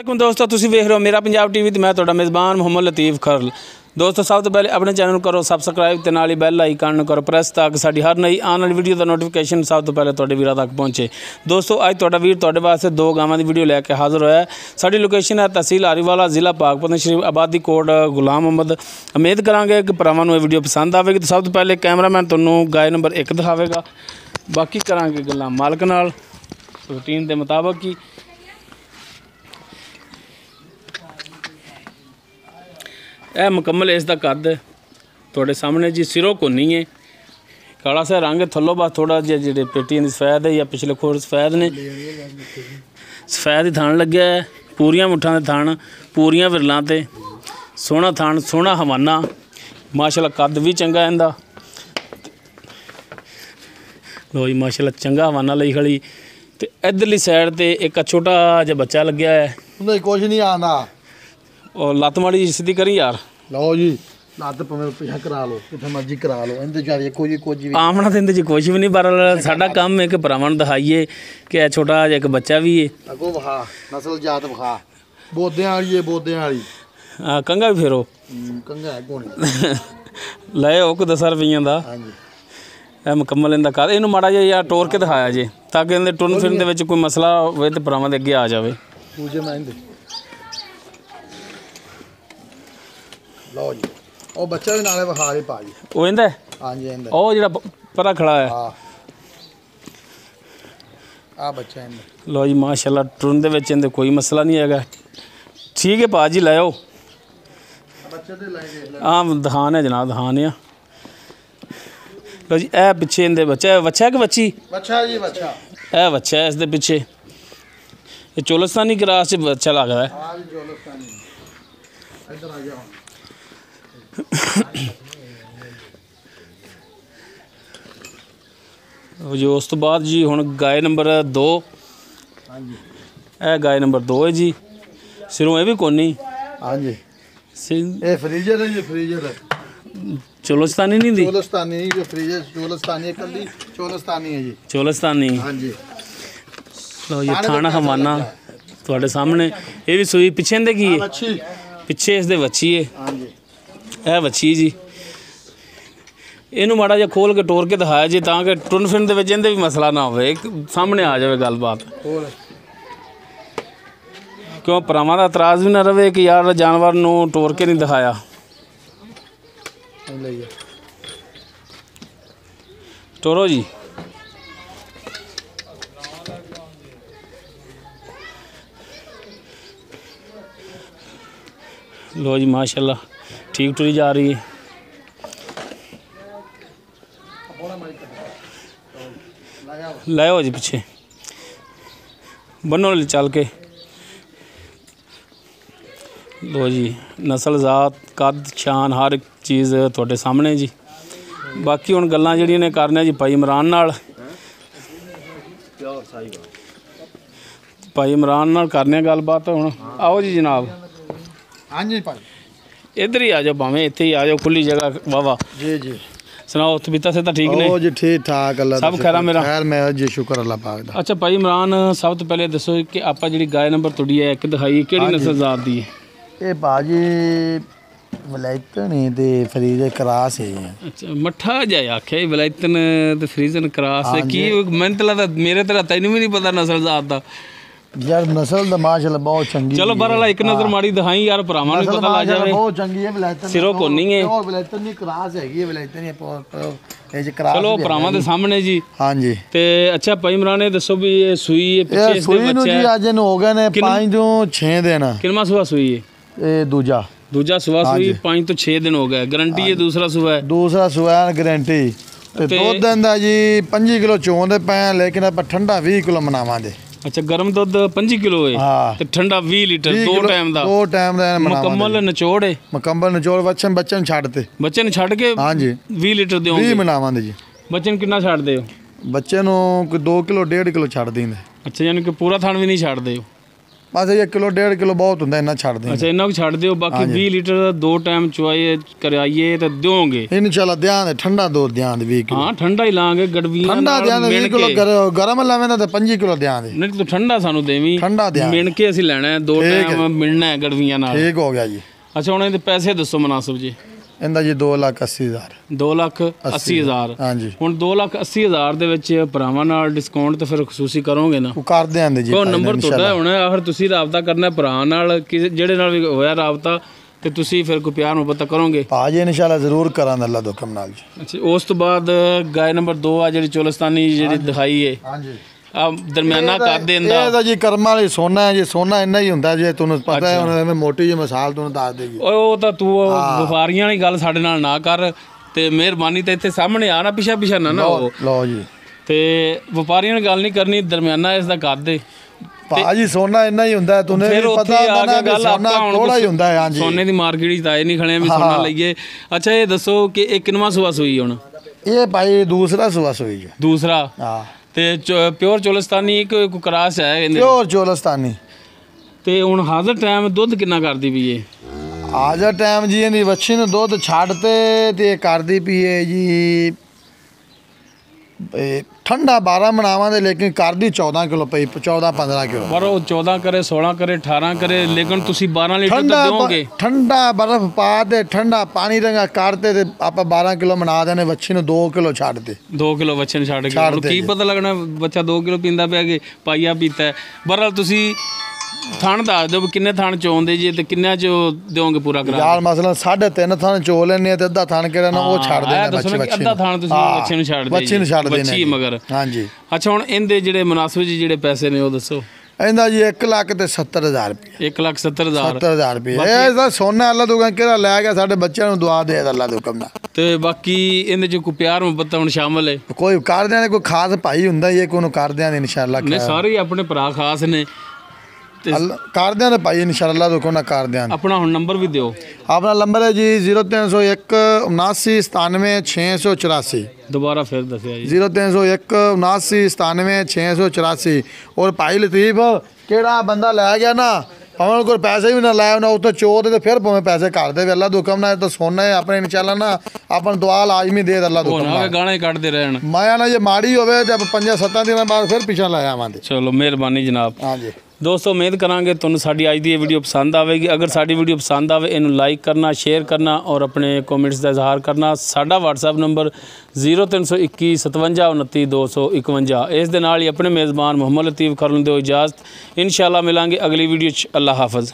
दोस्तों तुसीं वेख रहे हो मेरा पंजाब टीवी ते मैं तुहाडा मेज़बान मुहम्मद लतीफ़ खरल। दोस्तों सब तो पहले अपने चैनल करो सबसक्राइब ते नाल ही बैल आइकन करो प्रेस ताकि साडी हर नई आने वाली वीडियो का नोटिफिकेशन सब तो पहले तुहाडे वीरां तक पहुँचे। दोस्तों अज तुहाडा वीर तुहाडे वास्ते दो गावां दी वीडियो लैके हाज़र होया। साडी लोकेशन है तहसील हरीवाला ज़िला पाकपतन शरीफ आबादी कोट गुलाम अहमद। उम्मीद करांगे कि भरावां नूं वीडियो पसंद आवेगी। तो सब तो पहले कैमरामैन तुहानूं गाय नंबर 1 दिखावेगा, बाकी करांगे गल्लां मालक नाल रूटीन के मुताबिक ही। यह मुकम्मल इसका कद थोड़े सामने जी, सिरों कोनी है, काला सा रंग थल्लों बस थोड़ा जिहा जिहड़े पेटियां दी सफेद है या पिछले खोर सफेद ने, सफेद ही थान लग्या है, पूरियां मुट्ठां दे थान, पूरियां विरलां ते सोहना थान, सोहना हवाना, माशाअल्लाह कद भी चंगा इहदा। लो जी माशाअल्लाह चंगा हवाना लई खड़ी। ते इधरली साइड ते एक छोटा जिहा बच्चा लग्या है, कुछ नहीं आना और लत्त माड़ी सीधी करी यार। लो जी लत्त पवें पिछा करा लो, जिथे मर्जी करा लो, इहदे च कुछ भी आमना तो इहदे च कुछ भी नहीं, पर साडा काम है कि भरावां नूं दिखाइए कि छोटा जिहा एक बच्चा भी है। अगो वहा नस्ल जात वहा बोदे वाली है, बोदे वाली कंघा भी फेरो कंघा है कोनी ले को 10 रुपये का। हाँ जी यह मुकम्मल इहदा कर इहनूं माड़ा जिहा यार टोर के दिखाया जे ताकि इहदे टुरन फिरन दे विच कोई मसला होवे ते भरावां दे अगे आ जावे। पूजे मैं इहदे लो जी ਉਹ ਬੱਚਾ ਵੀ ਨਾਲੇ ਵਿਖਾ ਦੇ ਭਾਜੀ। ਉਹ ਇਹਦਾ ਹਾਂਜੀ ਇਹਦਾ ਉਹ ਜਿਹੜਾ ਪਰਾ ਖੜਾ ਹੈ। ਹਾਂ ਆ ਬੱਚਾ ਇਹਦਾ। ਲੋ ਜੀ ਮਾਸ਼ਾਅੱਲਾ ਟੁਰਨ ਦੇ ਵਿੱਚ ਇਹਦੇ ਕੋਈ ਮਸਲਾ ਨਹੀਂ ਹੈਗਾ। ਠੀਕ ਹੈ ਭਾਜੀ ਲੈ ਆਓ ਬੱਚੇ ਤੇ ਲੈ ਦੇਖ ਲੈ। ਆ ਦਿਖਾਣ ਹੈ ਜਨਾਬ, ਦਿਖਾਣ ਆ। ਲੋ ਜੀ ਇਹ ਪਿੱਛੇ ਇਹਦੇ ਬੱਚਾ ਕਿ ਬੱਚੀ? ਬੱਚਾ ਜੀ ਬੱਚਾ। ਇਹ ਬੱਚਾ ਹੈ ਇਸ ਦੇ ਪਿੱਛੇ। ਇਹ ਚੋਲਸਤਾਨੀ ਕਰਾਸ 'ਚ ਬੱਚਾ ਲੱਗਦਾ ਹੈ। ਹਾਂ ਜੀ ਚੋਲਸਤਾਨੀ। ਇੱਧਰ ਆ ਜਾ जी। उस तो बाद जी हुण गाय नंबर 2। हाँ जी यह गाय नंबर 2 है जी, सिरों ये भी कोनी। हाँ जी ये फ्रीजर है जी, फ्रीजर है चोलस्तानी नहीं दी, चोलस्तानी जो फ्रीजर चोलस्तानी कल्ली चोलस्तानी है जी, चोलस्तानी। हाँ जी लो ये थाना हवाना तुहाडे सामने। ये भी सूई पिछे दे की है, पिछे इस दे वच्छी है। हाँ जी यह वच्छी जी, इनू माड़ा जिहा खोल के टोर के दिखाया जी ताकि टुरन फिरन दे विच इहदे भी मसला ना होवे, सामने आ जाए गलबात। क्यों भरावां दा इतराज़ भी ना रहे कि यार जानवर नूं टोर के नहीं दिखाया। टोरो जी लो जी माशाअल्लाह ठीक टुरी जा रही है। लाओ जी पीछे बनो चल के। लो जी नस्ल जात कद शान हर एक चीज़ थोड़े सामने जी। बाकी हुण गल्लां जिहड़ियां ने करने जी भाई इमरान नाल, भाई इमरान नाल करने गलबात हुण। आओ जी जनाब। हाँ जी भाई इधर ही आ जाओ, भावें इत्थे ही आ जाओ, खुली जगह वावा। जी जी सुनाओ तबीयत से ठीक ने? जी ठीक ठाक अल्लाह सब खैर मेरा खैर मैं जी शुक्र अल्लाह पाक दा। अच्छा भाई इमरान सब तो पहले दसो कि आप जी गाय नंबर तुड़ी है एक दिखाई किहड़ी नस्ल जात दी है? ये भाजी वलैतन ते फ्रीजर क्रास है। अच्छा मट्ठा जाए आखे वलैतन ते फ्रीजन क्रास है की? मैंने तो लगता मेरे तरह तैनूं भी नहीं पता नस्ल जात दा यार। नस्ल तो माशाल्लाह बहुत चंगी। चलो बहरहाल एक नजर माड़ी दिखाई यार, भरावां नूं पता लग जाए। बहुत चंगी है वलैतन, सिरों कोनी है और वलैतन दी क्रास हैगी है, वलैतन ये क्रास। चलो भरावां दे सामने जी। हां जी ते अच्छा भाई इमरान ये दसो भी ये सूई है पीछे इसके बच्चे जी आज इन हो गए ने 5 ਤੋਂ 6 दिन। कितना सुबह सूई है? ये दूजा सुबह सूई 5 ਤੋਂ 6 दिन हो गए। गारंटी है दूसरा सुबह है? दूसरा सुबह गारंटी ते दुध दिंदा जी 5 किलो चोंदे पे, लेकिन आप ठंडा 20 किलो मनावांगे। अच्छा गर्म दुध 5 किलो है ते ठंडा 20 लीटर दो टाइम दा? दो टाइम दा मुकम्मल निचोड़ है? मुकम्मल निचोड़। बच्चन छड्डते, बच्चे ने छड्ड के। हां जी 20 लीटर देओगे? 20 मनावांगे जी। बच्चे ने कितना छड्डदे हो? बच्चे नु कोई 2 किलो 1.5 किलो छड्ड दिंदे। अच्छा यानी कि पूरा थान भी नहीं छड्डदे हो? ਬਸ 1 ਕਿਲੋ 1.5 ਕਿਲੋ ਬਹੁਤ ਹੁੰਦਾ, ਇੰਨਾ ਛੱਡ ਦੇ। ਅੱਛਾ ਇੰਨਾ ਕੁ ਛੱਡ ਦਿਓ, ਬਾਕੀ 20 ਲੀਟਰ 2 ਟਾਈਮ ਚੁਆਈਏ ਕਰਾਈਏ ਤਾਂ ਦਿਓਗੇ ਇਨਸ਼ਾਅੱਲਾ ਦਿਆਂਗੇ, ਠੰਡਾ ਦੁੱਧ ਦਿਆਂਗੇ 20 ਕਿਲੋ। ਹਾਂ ਠੰਡਾ ਹੀ ਲਾਂਗੇ, ਗੜਵੀਆਂ ਠੰਡਾ ਦਿਆਂਗੇ 20 ਕਿਲੋ, ਗਰਮ ਲਾਵੇਂ ਤਾਂ 25 ਕਿਲੋ ਦਿਆਂਗੇ। ਨਹੀਂ ਤੂੰ ਠੰਡਾ ਸਾਨੂੰ ਦੇਵੀਂ, ਠੰਡਾ ਦਿਆਂਗੇ, ਮਿਣ ਕੇ ਅਸੀਂ ਲੈਣਾ ਹੈ, 2 ਟਾਈਮ ਮਿਲਣਾ ਹੈ ਗੜਵੀਆਂ ਨਾਲ। ਠੀਕ ਹੋ ਗਿਆ ਜੀ। ਅੱਛਾ ਹੁਣ ਇਹਦੇ ਪੈਸੇ ਦੱਸੋ ਮੁਨਾਸਿਬ ਜੀ। ਇਹਦਾ ਜੀ 2,80,000। 2,80,000। ਹਾਂਜੀ ਹੁਣ 2,80,000 ਦੇ ਵਿੱਚ ਭਰਾਵਾਂ ਨਾਲ ਡਿਸਕਾਊਂਟ ਤਾਂ ਫਿਰ ਖਸੂਸੀ ਕਰੋਗੇ ਨਾ? ਉਹ ਕਰ ਦਿਆਂਗੇ ਜੀ। ਉਹ ਨੰਬਰ ਤੁਹਾਡਾ ਹੋਣਾ, ਆਖਰ ਤੁਸੀਂ ਰਾਬਤਾ ਕਰਨਾ ਭਰਾ ਨਾਲ, ਜਿਹੜੇ ਨਾਲ ਵੀ ਹੋਇਆ ਰਾਬਤਾ, ਤੇ ਤੁਸੀਂ ਫਿਰ ਕੋਈ ਪਿਆਰ ਮੁਹੱਬਤ ਕਰੋਗੇ ਭਾਜੀ ਇਨਸ਼ਾਅੱਲਾ ਜ਼ਰੂਰ ਕਰਾਂਗੇ ਅੱਲਾ ਦੇ ਹੁਕਮ ਨਾਲ ਜੀ। ਅੱਛਾ ਉਸ ਤੋਂ ਬਾਅਦ ਗਾਇ ਨੰਬਰ 2 ਆ ਜਿਹੜੀ ਚੋਲਸਤਾਨੀ ਜਿਹੜੀ ਦਿਖਾਈ ਹੈ, ਹਾਂਜੀ ਆ ਦਰਮਿਆਨਾ ਕਰ ਦਿੰਦਾ। ਇਹ ਤਾਂ ਜੀ ਕਰਮਾਂ ਵਾਲੀ ਸੋਨਾ ਹੈ ਜੀ, ਸੋਨਾ ਇੰਨਾ ਹੀ ਹੁੰਦਾ ਜੀ, ਤੁਹਾਨੂੰ ਪਤਾ ਹੈ। ਹੁਣ ਐਵੇਂ ਮੋਟੀ ਜਿਹੀ ਮਿਸਾਲ ਤੁਹਾਨੂੰ ਦੱਸ ਦੇਗੀ। ਉਹ ਤਾਂ ਤੂੰ ਵਪਾਰੀਆਂ ਵਾਲੀ ਗੱਲ ਸਾਡੇ ਨਾਲ ਨਾ ਕਰ, ਤੇ ਮਿਹਰਬਾਨੀ ਤੇ ਇੱਥੇ ਸਾਹਮਣੇ ਆ ਨਾ, ਪਿਛਾ ਨਾ ਲਓ ਜੀ। ਤੇ ਵਪਾਰੀਆਂ ਨਾਲ ਗੱਲ ਨਹੀਂ ਕਰਨੀ, ਦਰਮਿਆਨਾ ਇਸ ਦਾ ਕਰ ਦੇ ਭਾਜੀ। ਸੋਨਾ ਇੰਨਾ ਹੀ ਹੁੰਦਾ, ਤੁਹਾਨੂੰ ਫਿਰ ਉੱਥੇ ਆ ਕੇ ਗੱਲ ਸੋਨਾ ਥੋੜਾ ਹੀ ਹੁੰਦਾ ਹੈ। ਹਾਂਜੀ ਸੋਨੇ ਦੀ ਮਾਰਕੀਟ 'ਚ ਤਾਂ ਆਏ ਨਹੀਂ ਖੜੇ ਵੀ ਸੋਨਾ ਲਈਏ। ਅੱਛਾ ਇਹ ਦੱਸੋ ਕਿ ਇਹ ਕਿੰਨਵਾਂ ਸੂਆ ਸੂਈ ਹੁਣ? ਇਹ ਭਾਈ ਦੂਸਰਾ ਸੂਆ ਸੂਈ ਜੀ। ਦੂਸਰਾ? ਹਾਂ। ਤੇ ਪਿਓਰ ਚੋਲਸਤਾਨੀ ਕੋਈ ਕਰਾਸ ਹੈ ਇਹਦੇ? ਪਿਓਰ ਚੋਲਸਤਾਨੀ। ਤੇ ਹੁਣ ਹਾਜ਼ਰ ਟਾਈਮ ਦੁੱਧ ਕਿੰਨਾ ਕਰਦੀ ਪਈ ਏ? ਹਾਜ਼ਰ ਟਾਈਮ ਜੀ ਇਹਦੀ ਵੱਛੀ ਨੂੰ ਦੁੱਧ ਛੱਡ ਤੇ ਕਰਦੀ ਪਈ ਏ ਜੀ ਠੰਡਾ 12 ਮਨਾਵਾਂ ਦੇ, ਲੇਕਿਨ ਕਰਦੀ 14 ਕਿਲੋ ਪਈ, 14-15 ਕਿਲੋ। ਪਰ ਉਹ 14 ਕਰੇ, 16 ਕਰੇ, 18 ਕਰੇ, ਲੇਕਿਨ ਤੁਸੀਂ 12 ਲੀਟਰ ਤਾਂ ਦਿਓਗੇ। ਠੰਡਾ ਬਰਫ਼ ਪਾ ਤੇ ਠੰਡਾ ਪਾਣੀ ਰੰਗਾ ਕਰਤੇ ਤੇ ਆਪਾਂ 12 ਕਿਲੋ ਬਣਾ ਦੇਣੇ, ਵੱਛੀ ਨੂੰ 2 ਕਿਲੋ ਛੱਡ ਦੇ। 2 ਕਿਲੋ ਬੱਚੇ ਨੂੰ ਛੱਡ ਕੇ ਕੀ ਪਤਾ ਲੱਗਣਾ ਬੱਚਾ 2 ਕਿਲੋ ਪੀਂਦਾ ਪਿਆ ਕਿ ਪਾਈਆ ਪੀਤਾ। ਬਹਰਹਾਲ ਤੁਸੀਂ ਥਣ ਦੱਸ ਦਿਓ ਵੀ ਕਿੰਨੇ ਥਣ ਚੋਂਦੇ ਜੀ, ਤੇ ਕਿੰਨਿਆਂ ਚ ਦਿਓਗੇ ਪੂਰਾ ਕਰਾ? ਯਾਰ ਮਸਲਾ 3.5 ਥਣ ਚੋ ਲੈਣੇ ਤੇ ਅੱਧਾ ਥਣ ਕਿਹੜਾ ਨਾ ਉਹ ਛੱਡ ਦੇਣਾ ਬੱਚੇ। ਅੱਧਾ ਥਣ ਤੁਸੀਂ ਬੱਚੇ ਨੂੰ ਛੱਡ ਦੇ, ਬੱਚੇ ਨੂੰ ਛੱਡ ਦੇਣਾ ਬੱਚੀ ਮਗਰ। ਹਾਂਜੀ। ਅੱਛਾ ਹੁਣ ਇਹਦੇ ਜਿਹੜੇ ਮੁਨਾਸਿਬ ਜੀ ਜਿਹੜੇ ਪੈਸੇ ਨੇ ਉਹ ਦੱਸੋ। ਇਹਦਾ ਜੀ 1,70,000 ਰੁਪਏ। 1,70,000 70,000 ਰੁਪਏ। ਇਹ ਤਾਂ ਸੋਨਾ ਅੱਲਾ ਤੋਂ ਕਿਹੜਾ ਲੈ ਗਿਆ, ਸਾਡੇ ਬੱਚਿਆਂ ਨੂੰ ਦੁਆ ਦੇ ਅੱਲਾ ਦੇ ਹੁਕਮ ਨਾਲ। ਤੇ ਬਾਕੀ ਇਹਦੇ ਚ ਕੋਈ ਪਿਆਰ ਮੁਹੱਬਤ ਹੁਣ ਸ਼ਾਮਲ ਹੈ? ਕੋਈ ਕਰਦਿਆਂ ਨੇ ਕੋਈ ਖਾਸ ਭਾਈ ਹੁੰਦਾ ਹੀ ਹੈ, ਕੋਈ ਨੂੰ ਕਰਦਿਆਂ ਦੇ ਇਨਸ਼ਾਅੱਲਾ। ਨੇ ਸਾਰੇ ਆਪਣੇ ਭਰਾ ਖਾਸ ਨੇ ਕਰਦਿਆਂ ਦੇ ਭਾਈ ਇਨਸ਼ਾਅੱਲਾ ਤੋਂ ਕੋਈ ਨਾ ਕਰਦਿਆਂ। ਆਪਣਾ ਹੁਣ ਨੰਬਰ ਵੀ ਦਿਓ। ਆਪਣਾ ਨੰਬਰ ਹੈ ਜੀ 0301 79 97 684। ਦੁਬਾਰਾ ਫਿਰ ਦੱਸਿਆ ਜੀ। 0301 79 97 684। ਔਰ ਭਾਈ ਲਤੀਫ ਕਿਹੜਾ ਬੰਦਾ ਲੈ ਗਿਆ ਨਾ, ਭਾਵੇਂ ਕੋਈ ਪੈਸੇ ਵੀ ਨਾ ਲਾਇਆ ਉਹਨਾਂ ਉੱਤੇ ਚੋਰ ਤੇ ਫਿਰ ਭਾਵੇਂ ਪੈਸੇ ਘਰ ਦੇ ਅੱਲਾ ਦੇ ਹੁਕਮ ਨਾਲ ਤਾਂ ਸੋਨਾ ਹੈ ਆਪਣੇ ਇਨਸ਼ਾਅੱਲਾ ਨਾ, ਆਪਾਂ ਦੁਆ ਲਾਜ਼ਮੀ ਦੇ ਅੱਲਾ ਦੇ ਹੁਕਮ ਨਾਲ। ਗਾਣੇ ਕੱਢਦੇ ਰਹਿਣ ਮਾਇਆ ਨਾ ਜੇ ਮਾੜੀ ਹੋਵੇ ਤੇ ਆਪਾਂ 5-7 ਦਿਨਾਂ ਬਾਅਦ ਫਿਰ ਪਿੱਛਾ ਲਾਇਆ ਆਵਾਂਗੇ। ਚਲੋ ਮਿਹਰਬਾਨੀ ਜਨਾਬ। ਹਾਂਜੀ ਦੋਸਤੋ ਉਮੀਦ ਕਰਾਂਗੇ ਤੁਹਾਨੂੰ ਸਾਡੀ ਅੱਜ ਦੀ ਇਹ ਵੀਡੀਓ ਪਸੰਦ ਆਵੇਗੀ। ਅਗਰ ਸਾਡੀ ਵੀਡੀਓ ਪਸੰਦ ਆਵੇ ਇਹਨੂੰ ਲਾਈਕ ਕਰਨਾ, ਸ਼ੇਅਰ ਕਰਨਾ ਔਰ ਆਪਣੇ ਕਮੈਂਟਸ ਦਾ ਇਜ਼ਹਾਰ ਕਰਨਾ। ਸਾਡਾ WhatsApp ਨੰਬਰ 0321 57 29 251। ਇਸ ਦੇ ਨਾਲ ਹੀ ਆਪਣੇ ਮੇਜ਼ਬਾਨ ਮੁਹੰਮਦ ਲਤੀਫ ਖਰਲ ਨੂੰ ਦਿਓ ਇਜਾਜ਼ਤ। ਇਨਸ਼ਾਅੱਲਾ ਮਿਲਾਂਗੇ ਅਗਲੀ ਵੀਡੀਓ 'ਚ। ਅੱਲਾ ਹਾਫਿਜ਼।